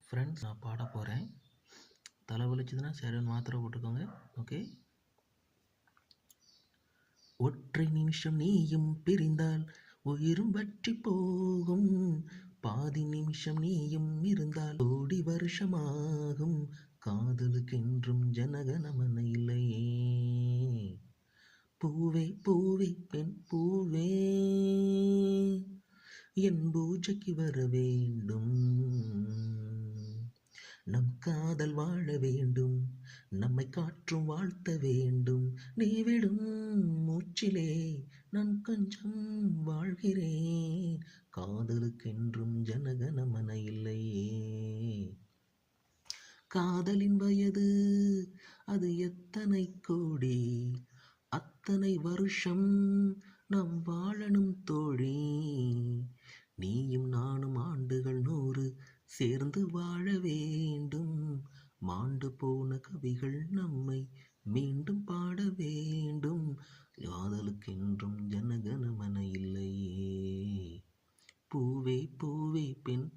Friends, நான் பாட போகிறேன். தலை வலிச்சதுன்னா சரின்னு மாத்திரை போட்டுக்கோங்க. ஓகே. ஒற்றை நிமிஷம் நீயும் பிரிந்தால் உயிரும் வற்றி போகும். பாதி நிமிஷம் நீயும் இருந்தால் கோடி வருஷமாகும். காதலுக்கென்றும் ஜனகணமன இல்லையே. பூவே பூவே பெண் பூவே, என் பூஜைக்கு வர வேண்டும். நம் காதல் வாழ வேண்டும், நம்மை காற்றும் வாழ்த்த வேண்டும். நீ விடும் மூச்சிலே நான் கொஞ்சம் வாழ்கிறேன். காதலுக்கென்றும் ஜனகணமன இல்லையே. காதலின் வயது அது எத்தனை கோடி, அத்தனை வருஷம் நாம் வாழணும் தோழி. நீயும் நானும் ஆண்டுகள் 100 சேர்ந்து வாழ வேண்டும். மாண்டு போன கவிகள் நம்மை மீண்டும் பாட வேண்டும். காதலுக்கென்றும் ஜனகணமன இல்லையே. பூவே பூவே பெண்